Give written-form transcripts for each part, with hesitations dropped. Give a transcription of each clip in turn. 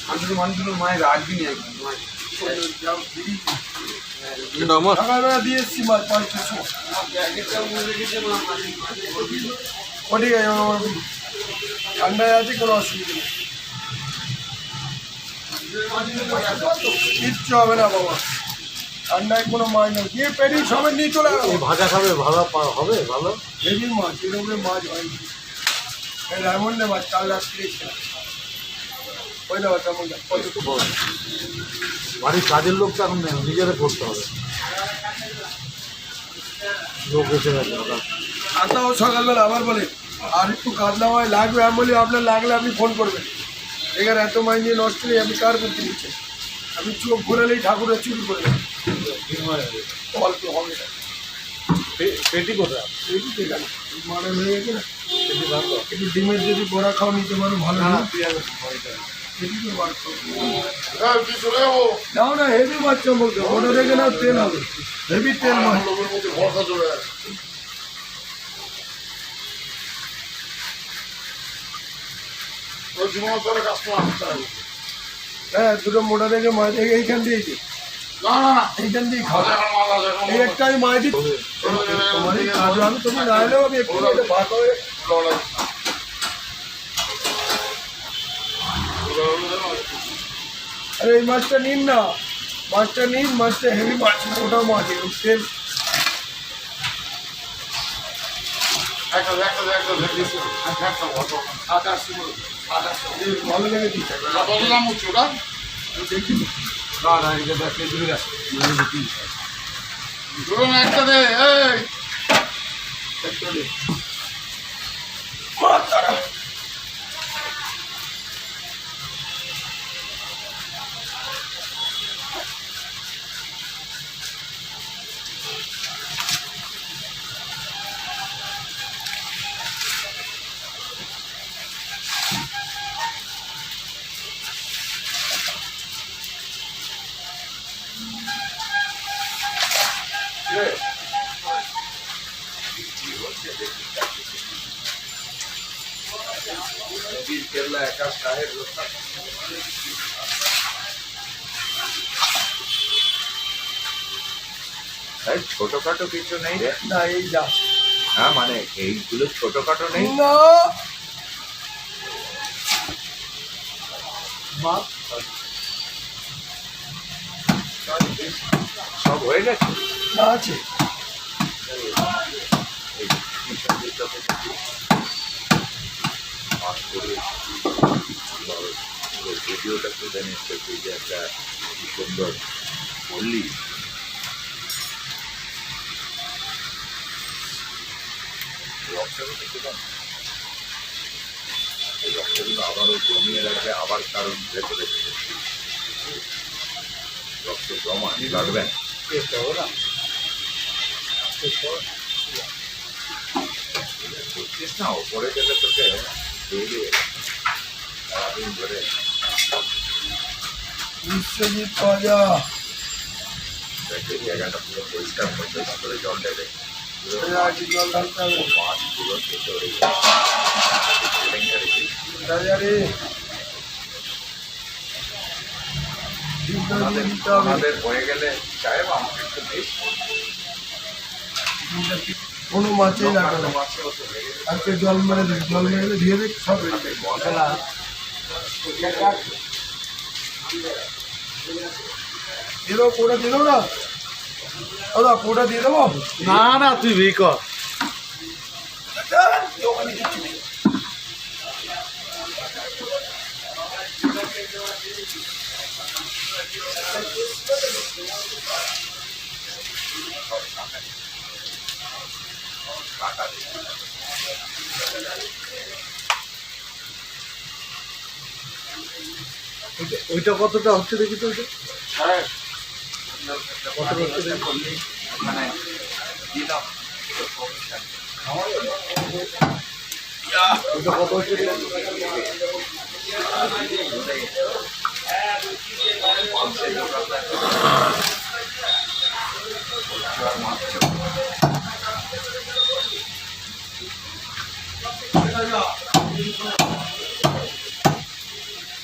মানুষের মানুষগুলো মায়ের রাখবিনি একদম সকালবেলা দিয়ে এসছি মাছ 5টার সময়। ও ঠিক আছে, আমার ঠান্ডায় আছে, কোনো অসুবিধা নেই, কিচ্ছু হবে না বাবা, ঠান্ডায় কোনো মাছ নেই। গিয়ে পেটি সবাই নিয়ে চলে গেল। ভাজা খাবে, ভালো হবে, ভালো হেভি মাছ, এরকম মাছ হয়নি। ডায়মন্ডের মাছ কাল রাত্রে ওই না কেমন বাড়ির কাজের লোক তো এখন নিজেরা করতে হবে, লোক এসে গেছে। আসাও সকালবেলা আবার বলে আর একটু কাতলা মাছ লাগবে, আমি বলি আপনার লাগলে আপনি ফোন করবেন, এখানে এত মাছ নিয়ে নষ্ট নেই, আমি কার করতে দিচ্ছি, আমি চোখ ঘুরালেই ঠাকুরের চুরি করে দেবো, অল্প হবে না। পেটি কোথায়? পেটি ঠিক আছে, মানে হয়ে গেছে না, একটু ডিমের যদি বড়া খাও নিতে পারো ভালো না। নাও না, হেভি মাছ চমক, ওটা দেখে নাও, তেল হবে, হেভি তেল মাছ। হ্যাঁ, দুটো মোটা দেখে মাছ দেখে এইখান দিয়েছি, এইখান দিয়ে খাওয়া, এই একটা আমি মাছ দিই, আমি তুমি না এলেও আমি একটু ভাত হয়ে। আরে এই মাছটা নিন না, মাছটা নিন, মাছটা হেভি মাছ, মোটা মাছ, তেল ভালো লেগে দিচ্ছে। দেখি একটা দে ছোটখাটো কিছু নেই রে না, এই যা না, মানে এইগুলো ছোটখাটো নেই না, সব হয়ে গেছে। না আছে, ভিডিওটা তুলে নিচ্ছে তুই যে একটা কি সুন্দর বললি, এই রক্তগুলো আবারও জমিয়ে রাখবে, আবার কারণ ভেতরে রক্ত জমা লাগবে করছিস না, ওপরে গেলে তোকে সারাদিন ধরে বিশ্বজিৎ পাজা জায়গাটা পুরো পরিষ্কার করতে, তারপরে জল দেবে, জল ঢালতে হবে, মাছগুলো খেতে হয়ে বাজারে দিতে হবে। আমাদের হয়ে গেলে সাহেব আমাকে একটু দিস, কোনো মাছেই লাগবে না, মাছে হতে আজকে জল মেরে দেবে, জল মেরে দিয়ে দেবে, সব রেডি। মশলা দিয়ে দেবো, পোড়া দিয়ে দেবো না দাদা, পোড়া দিয়ে দেবো না তুই ভি কর। ওখানে কিচ্ছু নেই। ওইটা কতটা হচ্ছে দেখি তো, ওইটা কতটা হচ্ছে দেখি, মানে দিলাম ওইটা কত হচ্ছে দেখি।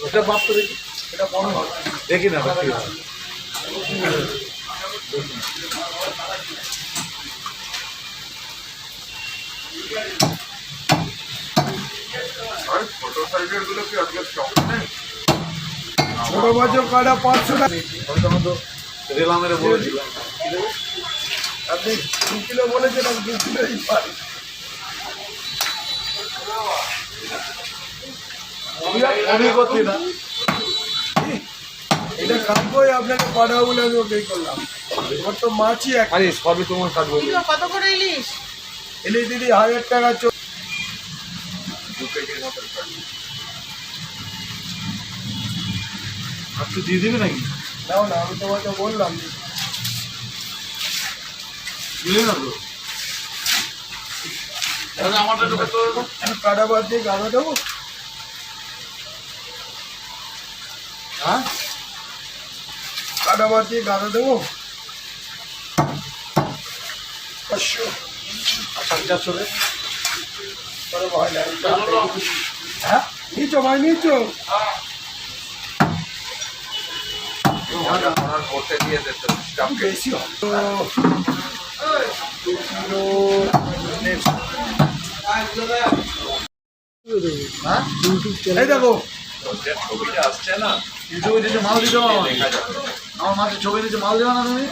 ওটা মাপ তো দেখি। এটা বড় হবে। দেখি না কি হয়। আর ছোট সাইজের গুলো কি আজকে স্টক নেই? ছোট মাছের কাটা 500 টাকা। আমি তখন তো রেলা মেরে বলেছিলাম কি দেবে? আপনি 2 কিলো বলেছেন, আমি 2 কিলোই পাই। আমি করছি না। এটা কাটবোই, আপনাকে পাঠাবো বলে আমি ওকেই করলাম। ওর তো মাছই এক। আরে সবই তোমার কাটবো। কিলো কত করে ইলিশ? এলে দিদি 1000 টাকা 2 কেজির মতন কাটবে। আর তুই দিয়ে দিবি নাকি? নাও না, আমি তোমাকে বললাম। দিলি না তো? তাহলে আমারটা একটু বের করে দাও। কাটা বাদ দিয়ে গাড়া দেবো। হ্যাঁ? কাটা বাদ দিয়ে গাড়া দেবো। 500 আর 450 রে? করে ভয় লাগে। হ্যাঁ নিচো ভাই নিচো। যা ওনার করতে দিয়ে দিত স্টাফ বেশি হবে তো 2 কিলো হ্যাঁ? এই দেখো যে ছবিটা আসছে না ইউটিউবে দিতে মাল দিতে পারো না? দেখা যাবে। আমার মাছের ছবি দিতে মাল দেবে না তুমি?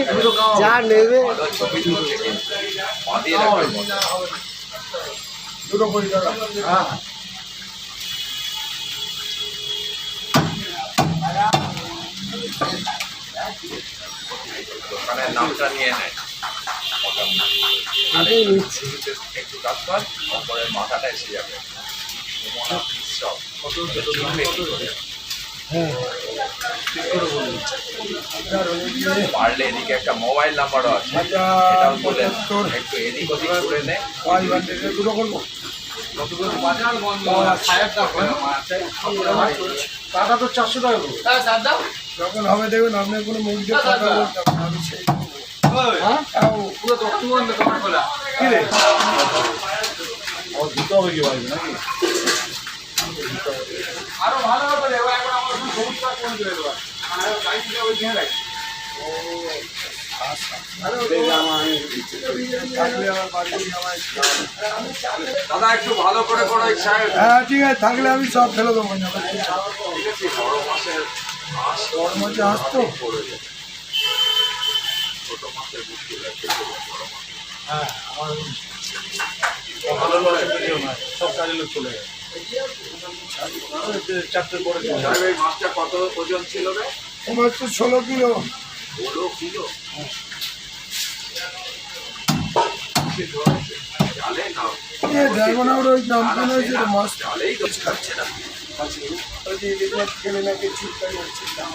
তুমি তো খাও। ভালো ছবি তুলছে কিন্তু বাঁধিয়ে রাখবে মজা। দুটো করে টাকা। হ্যাঁ। দোকানের নামটা নিয়ে নেয় মোটামুটি। একটু কাজ কর, তারপরে মাথাটা এসে যাবে। সব পারলে এদিকে একটা মোবাইল নাম্বারও আছে, এটাও তুলে নে। একটু এদিক ওদিক করে নে। 500 দুটো করবো। টাকা তো 400 টাকা করে। যখন হবে দেখবেন আপনার কোনো মুখ দিয়ে কথা বলতে হবে না, আমি সেই করবো। হ্যাঁ? তাও কি রে? ও দিতে হবে কি ভাই নাকি? থাকলে আমার বাড়ি আমার দাদা একটু ভালো করে করো এই সাহেব। হ্যাঁ ঠিক আছে, থাকলে আমি সব ফেলে দেবো না। বড় মাছের আঁশ বড় মাছে আসতো ছোট মাছের বুঝতে লাগছে। হ্যাঁ, আমার ভালো লোকের ভিডিও নয়, সব কাজের লোক চলে যায়। 4টের পরে চলে যায়। সাহেব এই মাছটা কত ওজন ছিল রে? তোমার তো 16 কিলো। 16 কিলো। জালে না, ড্রাইভার ওই দাম কেনা হয়েছে তো মাছ জালেই তো খাচ্ছে না। খেলে নাকি চিন্তাই হচ্ছে দাম।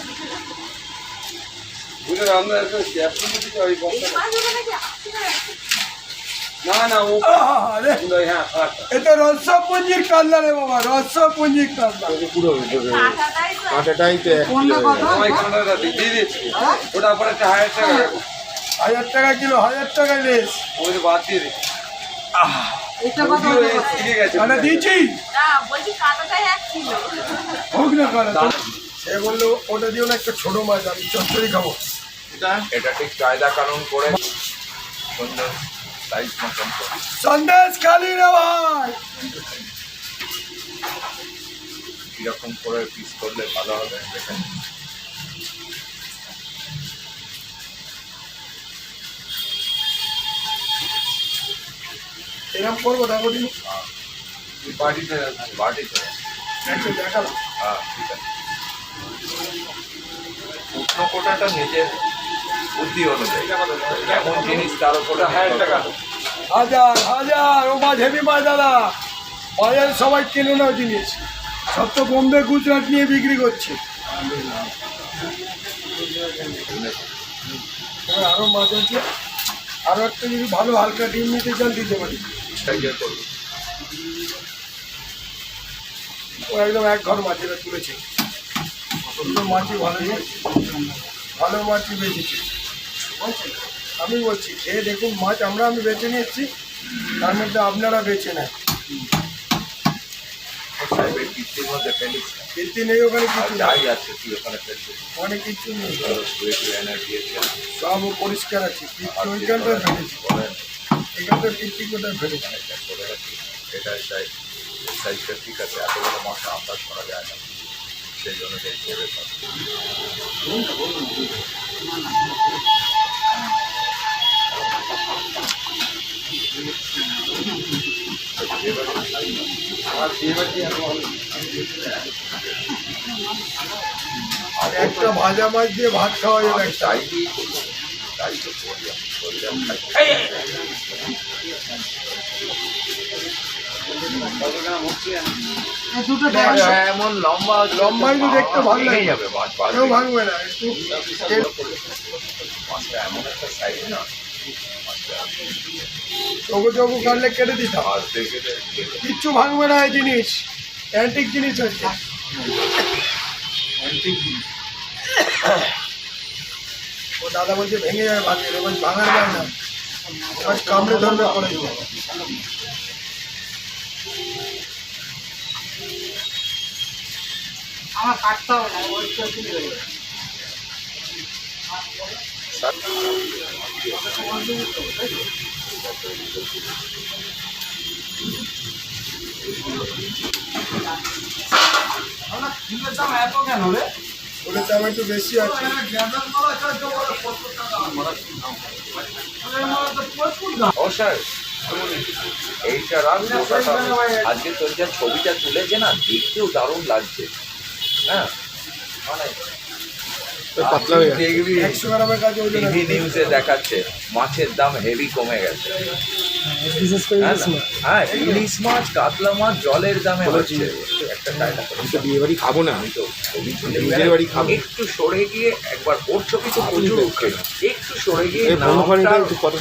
আরে, এ তো রসপুঞ্জির কাতলা রে বাবা, রসপুঞ্জির কাতলা। কাঁটাটাই তো 1 কিলো হয়ে গেল। ওটা পরে 1000 টাকা 1000 টাকা কিলো, 1000 টাকা লেস। ওই বাদ দিয়ে দে। এটা কত ঠিক গেছে। কাটা দিয়েছি না বলছি কাটাটাই 1 কিলো। হোক না কাটা। সে বললো ওটা দিও না, একটা ছোট মাছ, আমি চচ্চড়ি খাবো। এটা ঠিক কায়দা কানুন করে সুন্দর সাইজ মতন করে। সন্দেশ খালি রে ভাই। কিরকম করে পিস করলে ভালো হবে দেখেন। এরকম করবো দেখো দিন। বাটিতে বাটিতে একটু দেখালাম। হ্যাঁ ঠিক আছে। শুকনো কোটাটা নিজের বুদ্ধি অনুযায়ী এমন জিনিস তার উপরে 1000 টাকা। হাজার হাজার ও মাছ হেভি মাছ দাদা। বাজারে সবাই কিনে নাও জিনিস, সব তো বোম্বে গুজরাট নিয়ে বিক্রি করছে। এবার আরো মাছ আছে, আরো একটা যদি ভালো হালকা ডিম নিতে চান দিতে পারি। ইয়ে করুন। ও একদম 1 ঘর মাছ এটা তুলেছে। দুটো মাছই ভালো নিয়েছে, ভালো মাছই বেঁচেছে। আমি বলছি খেয়ে দেখুন মাছ, আমি বেছে নিয়েছি, তার মধ্যে আপনারা বেছে নেন। সাহেবের কীর্তির মধ্যে ফেলিস না। কীর্তি নেই ওখানে, আর কিছু নেই। যাই আছে তুই ওখানে ফেলছিস, ওখানে কিচ্ছু নেই, এনার্জি আছে সব পরিষ্কার আছে। কীর্তি ওইখানটায় ফেলেছি, এখানটার কীর্তি কোথায় ফেলেছি। করে রাখি। এটা সাইজটা ঠিক আছে, এত বড় মশলা আন্দাজ করা যায় না, সেই জন্য সেই ভেবে থাকি। আর একটা ভাজা মাছ দিয়ে ভাত খাওয়া যাবে একটা। তাই তাই তো করলাম খাই। দুটো এমন লম্বা লম্বাই তো দেখতে ভালো লাগে। ভেঙে যাবে মাছ, কেউ ভাঙবে না, একটু মাছটা এমন একটা সাইজ না, চৌকো চৌকো কাটলে কেটে দিতাম, মাছ দেখে কিচ্ছু ভাঙবে না। এই জিনিস অ্যান্টিক জিনিস হচ্ছে। ও দাদা বলছে ভেঙে যাবে, ভাঙে এবার ভাঙার যায় না, আজ কামড়ে ধরবে পড়ে যাবে। আমার কাটতে হবে না, ওই তো তুলে দেবো। ওদের দাম একটু বেশি আছে। অবশ্যই এইটা রাখবো, আজকে তোর যা ছবিটা তুলেছে না, দেখতেও দারুণ লাগছে। হ্যাঁ মানে পাতলা হয়ে গেছে। দেখবি 100 গ্রামের কাছে ওই জন্য টিভি নিউজে দেখাচ্ছে মাছের দাম হেভি কমে গেছে। হ্যাঁ ইলিশ মাছ কাতলা মাছ জলের দামে হচ্ছে। একটা ডায়লগ আমি তো বিয়ে বাড়ি খাবো না, আমি তো ছবি তুলে নিজের বাড়ি খাবো। একটু সরে গিয়ে একবার ওর ছবি তো প্রচুর উঠে, একটু সরে গিয়ে এই বন্ধ করে নামটা একটু কথা